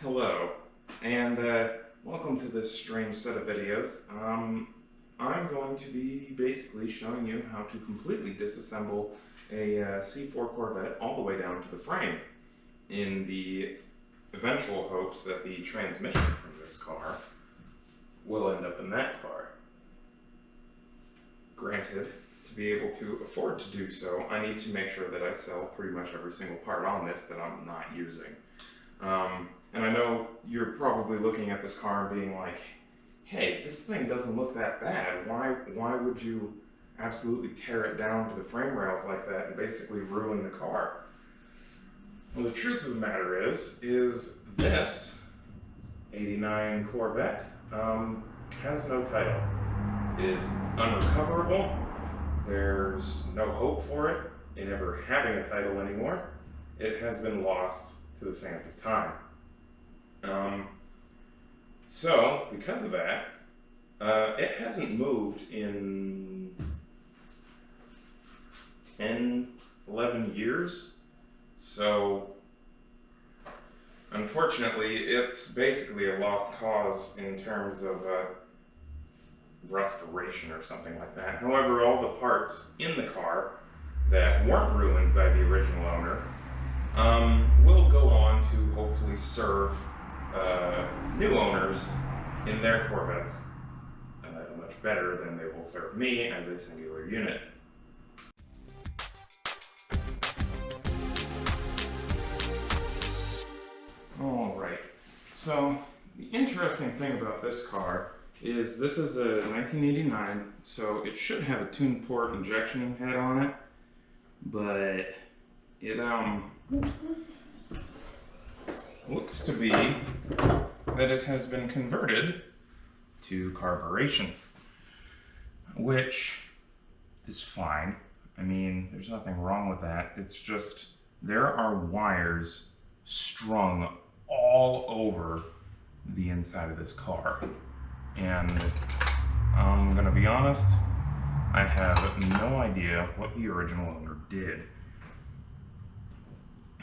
Hello, and welcome to this strange set of videos. I'm going to be basically showing you how to completely disassemble a C4 Corvette all the way down to the frame, in the eventual hopes that the transmission from this car will end up in that car. Granted, to be able to afford to do so, I need to make sure that I sell pretty much every single part on this that I'm not using. And I know you're probably looking at this car and being like, hey, this thing doesn't look that bad. Why would you absolutely tear it down to the frame rails like that and basically ruin the car? Well, the truth of the matter is this 89 Corvette has no title. It is unrecoverable. There's no hope for it in ever having a title anymore. It has been lost to the sands of time. So, because of that, it hasn't moved in 10, 11 years. So, unfortunately, it's basically a lost cause in terms of restoration or something like that. However, all the parts in the car that weren't ruined by the original owner will go on to hopefully serve new owners in their Corvettes much better than they will serve me as a singular unit. Alright, so the interesting thing about this car is this is a 1989, so it should have a tuned port injection head on it, but it looks to be that it has been converted to carburation, which is fine. I mean, there's nothing wrong with that. It's just there are wires strung all over the inside of this car. And I'm gonna be honest, I have no idea what the original owner did.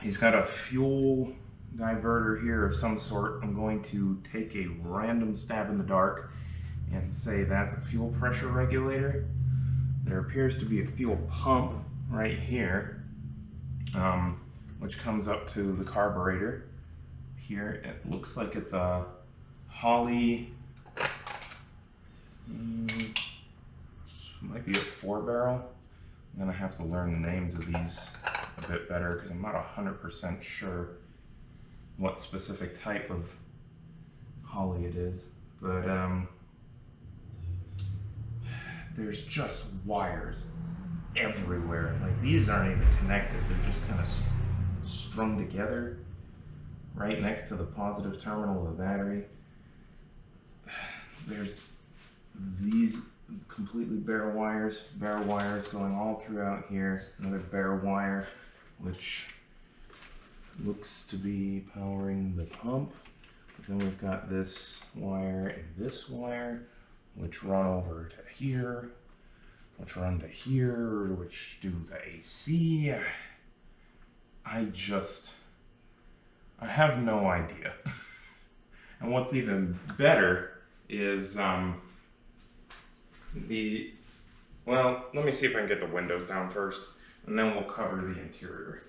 He's got a fuel diverter here of some sort. I'm going to take a random stab in the dark and say that's a fuel pressure regulator. There appears to be a fuel pump right here, which comes up to the carburetor. Here it looks like it's a Holley, might be a 4-barrel. I'm gonna have to learn the names of these a bit better because I'm not 100% sure what specific type of Holley it is, but there's just wires everywhere. Like, these aren't even connected, they're just kind of strung together right next to the positive terminal of the battery. There's these completely bare wires going all throughout here, another bare wire which looks to be powering the pump. But then we've got this wire and this wire, which run over to here, which run to here, which do the AC. I have no idea. And what's even better is well, let me see if I can get the windows down first, and then we'll cover the interior.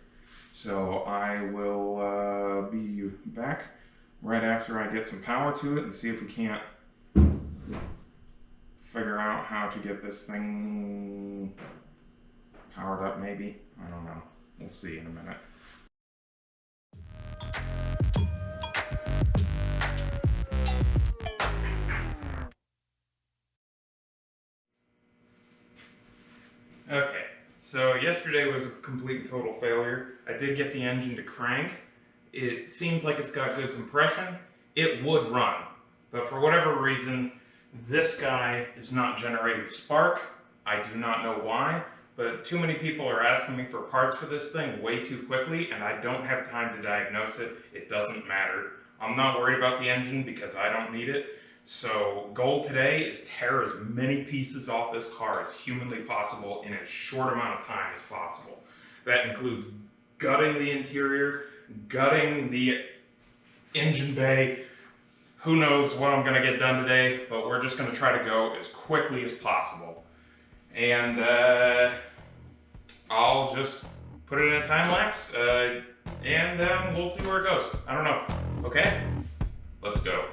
So I will be back right after I get some power to it and see if we can't figure out how to get this thing powered up, maybe. I don't know. We'll see in a minute. Okay, so yesterday was a complete and total failure. I did get the engine to crank. It seems like it's got good compression. It would run, but for whatever reason, this guy is not generating spark. I do not know why, but too many people are asking me for parts for this thing way too quickly, and I don't have time to diagnose it. It doesn't matter. I'm not worried about the engine because I don't need it. So goal today is tear as many pieces off this car as humanly possible in as short amount of time as possible. That includes gutting the interior, gutting the engine bay. Who knows what I'm gonna get done today, but we're just gonna try to go as quickly as possible. And I'll just put it in a time lapse, and we'll see where it goes. I don't know. Okay? Let's go.